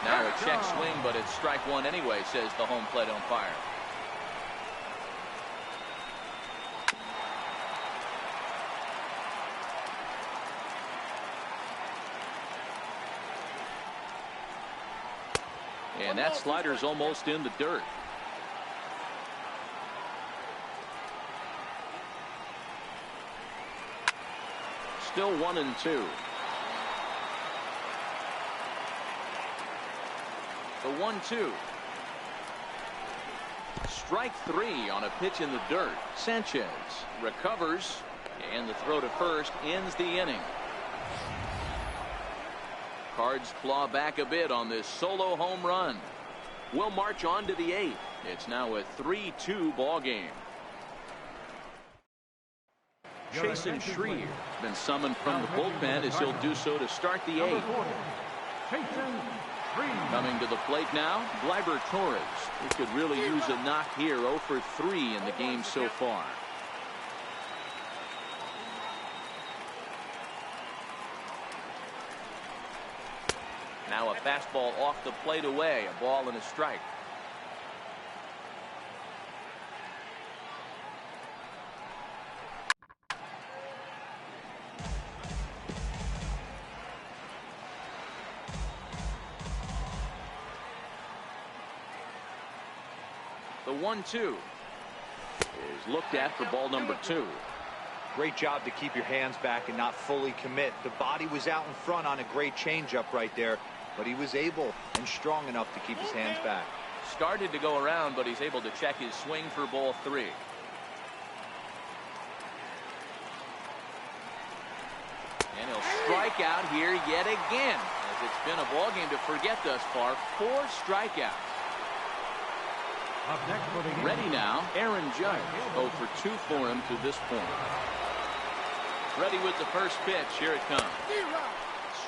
Now a check swing, but it's strike 1 anyway, says the home plate umpire. And that slider's almost in the dirt. Still 1-2. The 1-2. Strike 3 on a pitch in the dirt. Sanchez recovers, and the throw to first ends the inning. Cards claw back a bit on this solo home run. We'll march on to the 8th. It's now a 3-2 ball game. Chasen Shreve been summoned from the bullpen as he'll do so to start the 8th. Coming to the plate now, Gleyber Torres. He could really use a knock here. 0 for 3 in the game so far. Now a fastball off the plate away. A ball and a strike. The 1-2 is looked at for ball number 2.
Great job to keep your hands back and not fully commit. The body was out in front on a great changeup right there, but he was able and strong enough to keep his hands back.
Started to go around, but he's able to check his swing for ball 3. And he'll strike out here yet again, as it's been a ball game to forget thus far. 4 strikeouts.
Up next for the game.
Ready now, Aaron Judge. 0 for 2 for him to this point. Ready with the first pitch. Here it comes.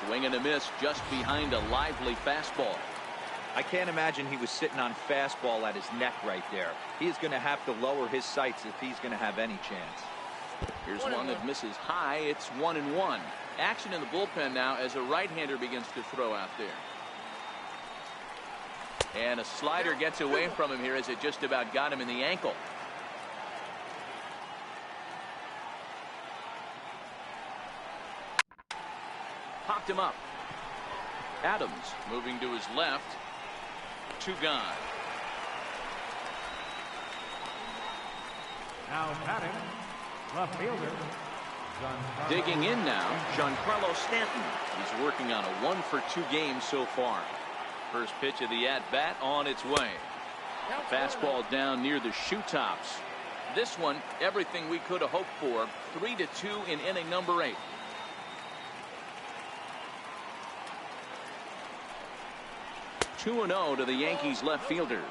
Swing and a miss just behind a lively fastball.
I can't imagine he was sitting on fastball at his neck right there. He is going to have to lower his sights if he's going to have any chance.
Here's one that misses high. It's 1-1. Action in the bullpen now as a right-hander begins to throw out there. And a slider gets away from him here as it just about got him in the ankle. Popped him up. Adams moving to his left. 2 gone.
Now batting, left fielder.
Digging in now, Giancarlo Stanton. He's working on a 1 for 2 game so far. First pitch of the at-bat on its way. Fastball down near the shoe tops. This one, everything we could have hoped for. 3-2 in inning number 8. Two 2-0 to the Yankees left fielder.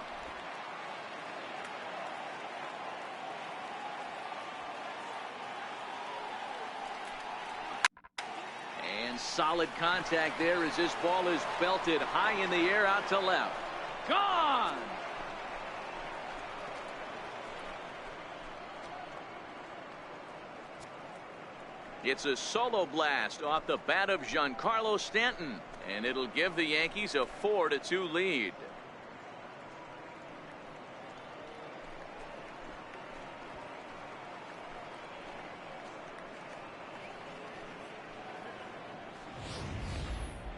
Solid contact there as this ball is belted high in the air out to left. Gone! It's a solo blast off the bat of Giancarlo Stanton, and it'll give the Yankees a 4-2 lead.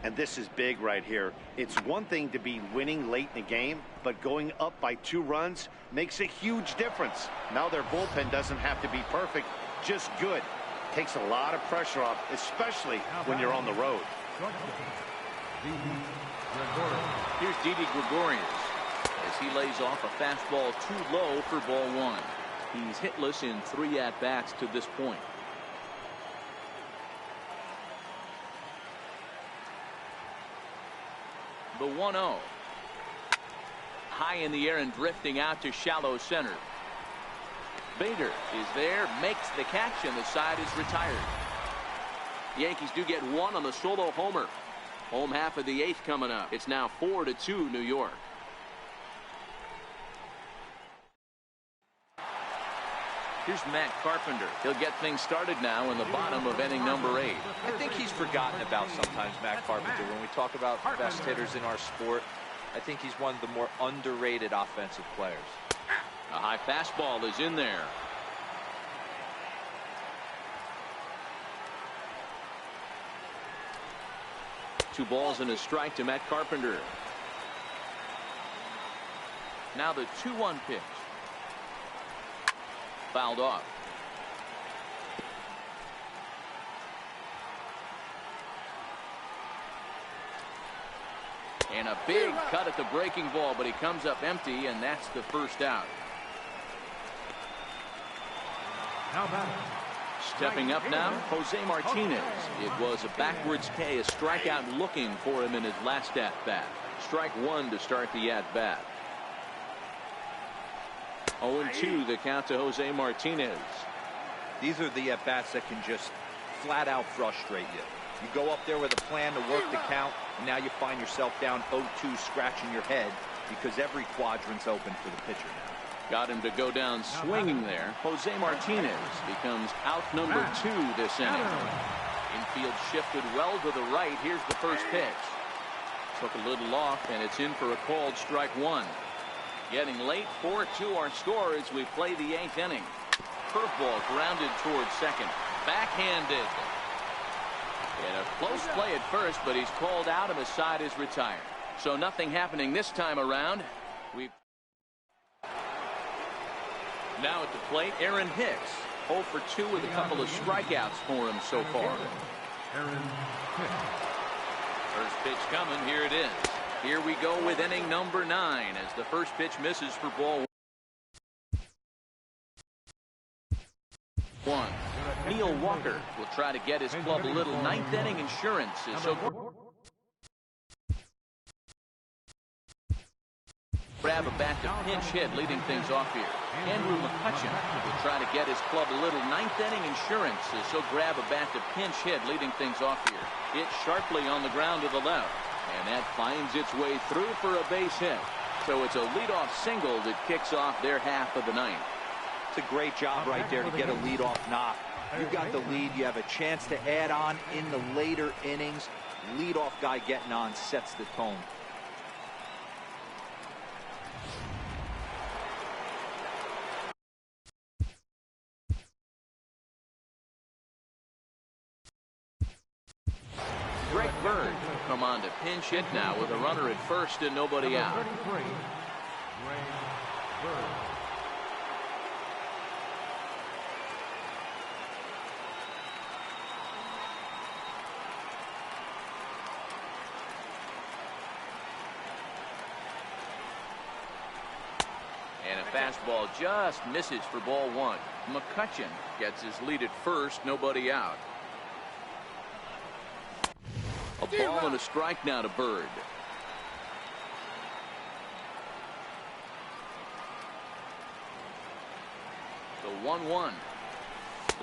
And this is big right here. It's one thing to be winning late in the game, but going up by 2 runs makes a huge difference. Now their bullpen doesn't have to be perfect, just good. Takes a lot of pressure off, especially when you're on the road.
Here's Didi Gregorius as he lays off a fastball too low for ball 1. He's hitless in 3 at-bats to this point. The 1-0. High in the air and drifting out to shallow center. Bader is there, makes the catch, and the side is retired. The Yankees do get 1 on the solo homer. Home half of the 8th coming up. It's now 4-2 New York. Here's Matt Carpenter. He'll get things started now in the bottom of inning number 8.
I think he's forgotten about sometimes, Matt Carpenter. When we talk about best hitters in our sport, I think he's one of the more underrated offensive players.
A high fastball is in there. Two balls and a strike to Matt Carpenter. Now the 2-1 pitch. Fouled off. And a big cut at the breaking ball, but he comes up empty, and that's the first out.
Now batting.
Stepping up now, Jose Martinez. It was a backwards K, a strikeout looking for him in his last at-bat. Strike 1 to start the at-bat. 0-2 the count to Jose Martinez.
These are the at-bats that can just flat out frustrate you. You go up there with a plan to work the count, and now you find yourself down 0-2 scratching your head because every quadrant's open for the pitcher now.
Got him to go down swinging there. Jose Martinez becomes out number 2 this inning. Infield shifted well to the right. Here's the first pitch. Took a little off, and it's in for a called strike 1. Getting late, 4-2 our score as we play the 8th inning. Curveball grounded towards second. Backhanded. And a close play at first, but he's called out and the side is retired. So nothing happening this time around. Now at the plate, Aaron Hicks. 0 for 2 with a couple of strikeouts for him so far. First pitch coming. Here it is. Here we go with inning number 9 as the first pitch misses for ball 1. Neil Walker will try to get his club a little 9th inning insurance. So grab a bat to pinch hit, leading things off here. Andrew McCutcheon will try to get his club a little 9th inning insurance. So grab a bat to pinch hit, leading things off here. Hit sharply on the ground to the left. And that finds its way through for a base hit. So it's a leadoff single that kicks off their half of the 9th.
It's a great job right there to get a leadoff knock. You've got the lead. You have a chance to add on in the later innings. Leadoff guy getting on sets the tone.
Greg Bird come on to pinch hit now with a runner at first and nobody out.
33, Greg Bird.
And a fastball just misses for ball 1. McCutcheon gets his lead at first, nobody out. A ball and a strike now to Bird. The 1-1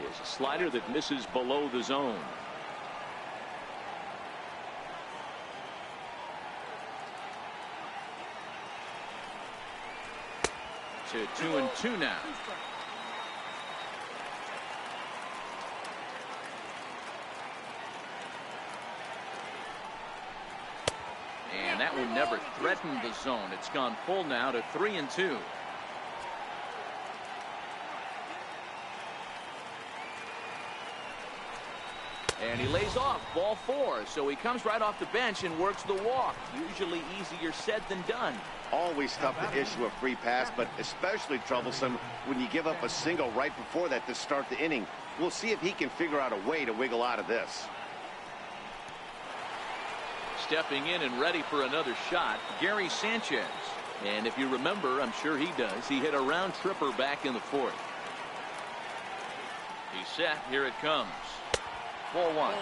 is a slider that misses below the zone. To 2-2 now. And that one never threatened the zone. It's gone full now to 3-2. And he lays off ball 4. So he comes right off the bench and works the walk. Usually easier said than done.
Always tough to issue a free pass, but especially troublesome when you give up a single right before that to start the inning. We'll see if he can figure out a way to wiggle out of this.
Stepping in and ready for another shot, Gary Sanchez. And if you remember, I'm sure he does, he hit a round tripper back in the 4th. He's set. Here it comes. Ball 1.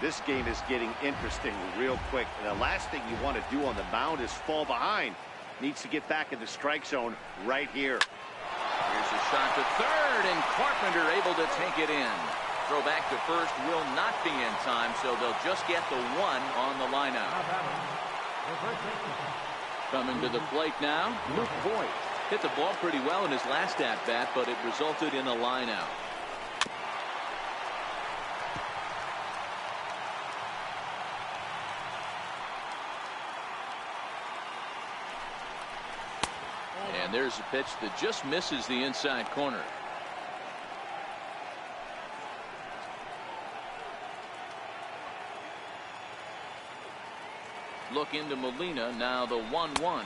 This game is getting interesting real quick. And the last thing you want to do on the mound is fall behind. Needs to get back in the strike zone right here.
Here's a shot to third, and Carpenter able to take it in. Throw back to first will not be in time, so they'll just get the 1 on the lineout. Coming to the plate now, Luke Voigt. Hit the ball pretty well in his last at-bat, but it resulted in a lineout. And there's a pitch that just misses the inside corner. Look into Molina, now the 1-1.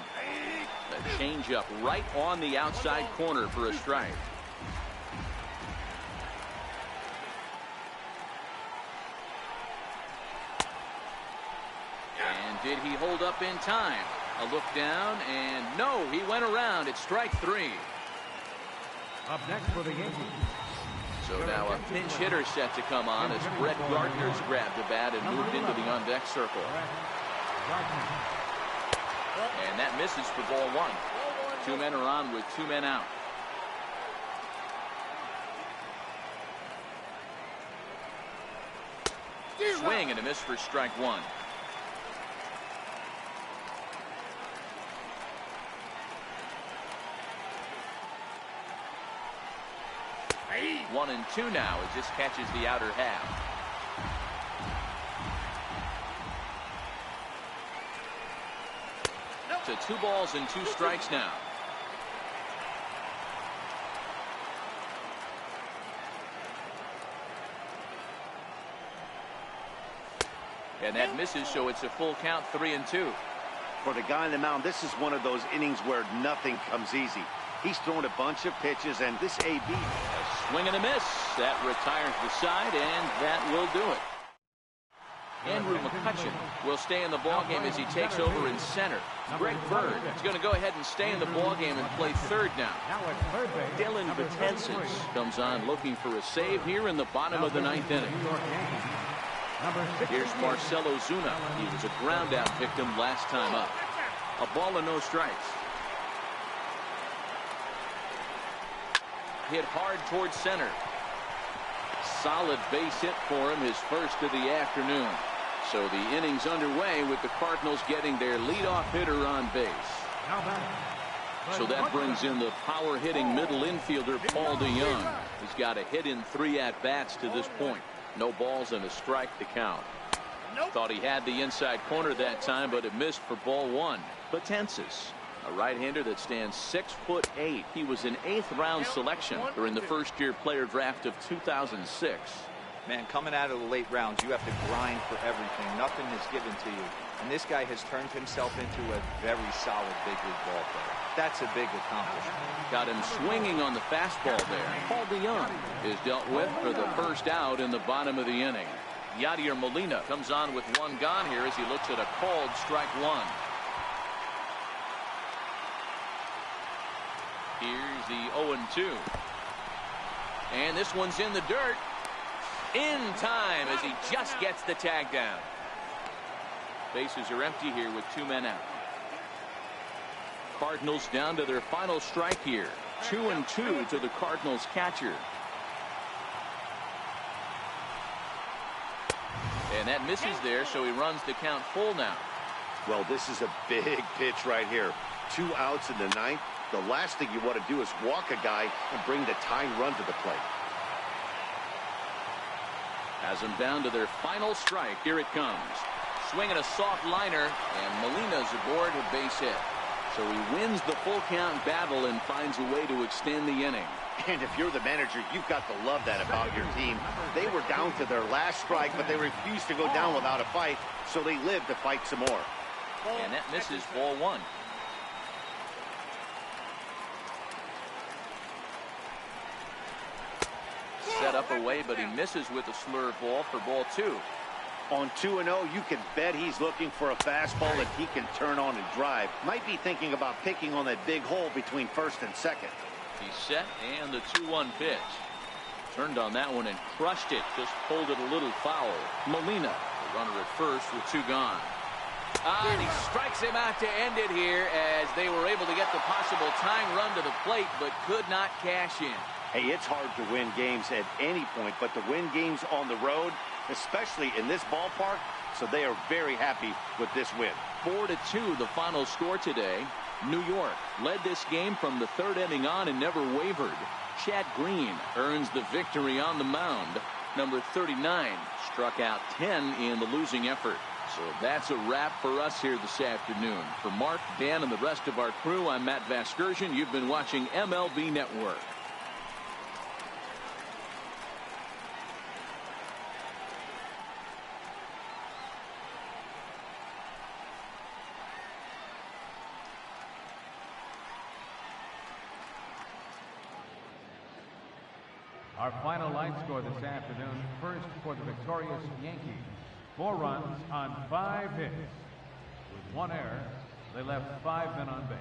A changeup right on the outside corner for a strike. And did he hold up in time? A look down, and no, he went around. It's strike 3.
Up next for the Yankees.
So now a pinch hitter set to come on as Brett Gardner's grabbed the bat and moved into the on-deck circle. And that misses for ball 1. 2 men are on with 2 men out. swing and a miss for strike one. 1-2 now. It just catches the outer half. To 2 balls and 2 strikes now. And that misses, so it's a full count, 3-2.
For the guy on the mound, this is one of those innings where nothing comes easy. He's thrown a bunch of pitches, and this AB.
A swing and a miss. That retires the side, and that will do it. Andrew McCutcheon will stay in the ballgame as he takes over in center. Greg Bird is going to go ahead and stay in the ballgame and play third now. Dylan Betances comes on looking for a save here in the bottom of the 9th inning. Here's Marcelo Zuna. He was a ground out victim last time up. A ball and no strikes. Hit hard towards center. Solid base hit for him, his first of the afternoon. So the inning's underway with the Cardinals getting their leadoff hitter on base. So that brings in the power-hitting middle infielder Paul DeYoung. He's got a hit in 3 at-bats to this point. No balls and a strike to count. Thought he had the inside corner that time, but it missed for ball 1. Betances, a right-hander that stands 6'8". He was an 8th-round selection during the first-year player draft of 2006.
Man, coming out of the late rounds, you have to grind for everything. Nothing is given to you. And this guy has turned himself into a very solid big league ball player. That's a big accomplishment.
Got him swinging on the fastball there. Paul DeYoung is dealt with for the first out in the bottom of the inning. Yadier Molina comes on with 1 gone here as he looks at a called strike 1. Here's the 0-2. And this one's in the dirt. In time as he just gets the tag down. Bases are empty here with 2 men out. Cardinals down to their final strike here. 2-2 to the Cardinals catcher. And that misses there, so he runs the count full now.
Well, this is a big pitch right here. 2 outs in the 9th. The last thing you want to do is walk a guy and bring the tying run to the plate.
Has them down to their final strike. Here it comes. Swinging a soft liner, and Molina's aboard a base hit. So he wins the full count battle and finds a way to extend the inning.
And if you're the manager, you've got to love that about your team. They were down to their last strike, but they refused to go down without a fight, so they lived to fight some more.
And that misses ball 1. Set up away, but he misses with a slurve ball for ball 2.
On 2-0, you can bet he's looking for a fastball that he can turn on and drive. Might be thinking about picking on that big hole between first and second.
He's set, and the 2-1 pitch. Turned on that one and crushed it. Just pulled it a little foul. Molina, the runner at first with 2 gone. And he strikes him out to end it here as they were able to get the possible tying run to the plate, but could not cash in.
Hey, it's hard to win games at any point, but to win games on the road, especially in this ballpark, so they are very happy with this win.
4-2 the final score today. New York led this game from the 3rd inning on and never wavered. Chad Green earns the victory on the mound. Number 39 struck out 10 in the losing effort. So that's a wrap for us here this afternoon. For Mark, Dan, and the rest of our crew, I'm Matt Vasgersian. You've been watching MLB Network.
Our final line score this afternoon. First for the victorious Yankees. 4 runs on 5 hits. With 1 error, they left 5 men on base.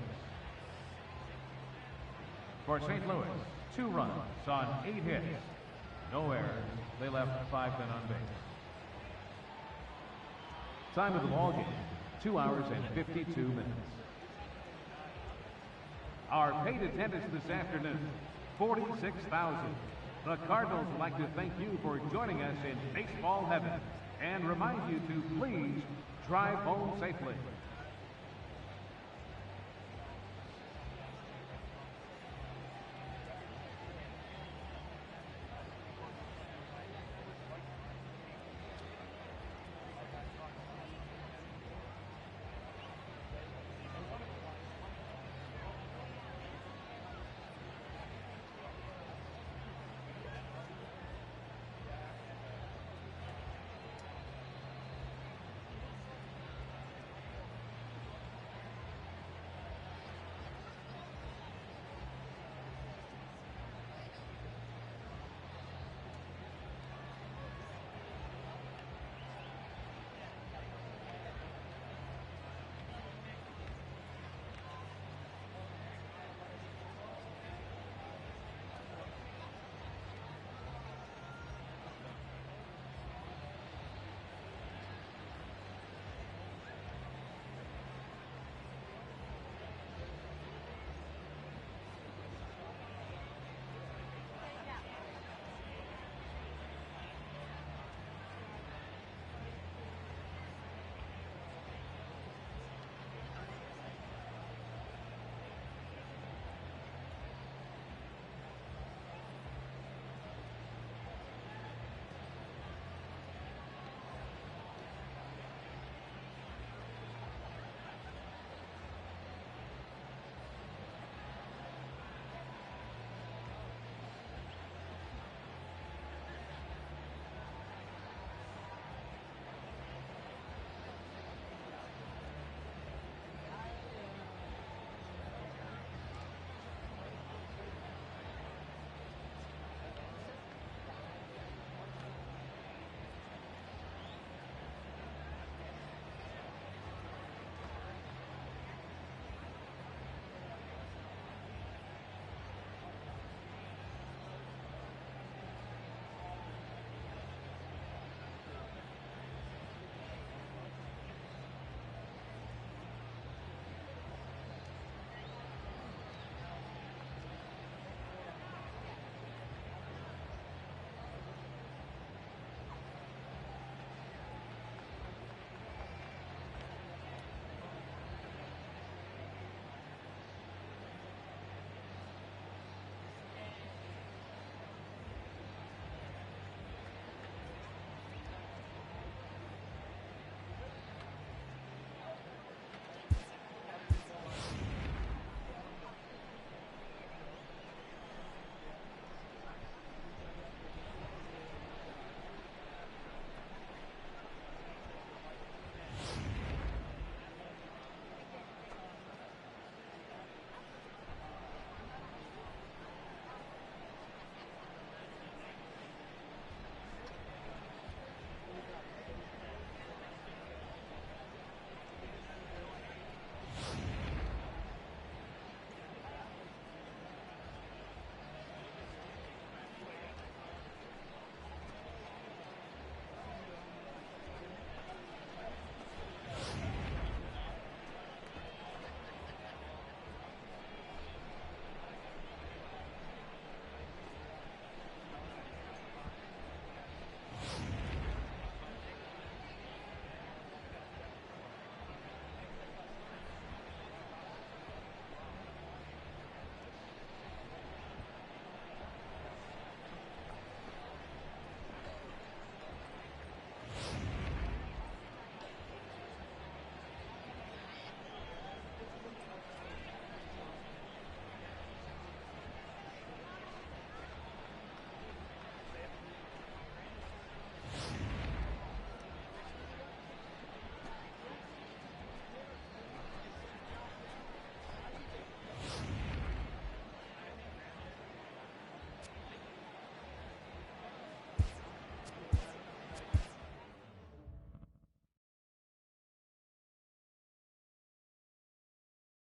For St. Louis, 2 runs on 8 hits. No errors. They left 5 men on base. Time of the ball game, 2 hours and 52 minutes. Our paid attendance this afternoon, 46,000. The Cardinals would like to thank you for joining us in baseball heaven. and remind you to please drive home safely.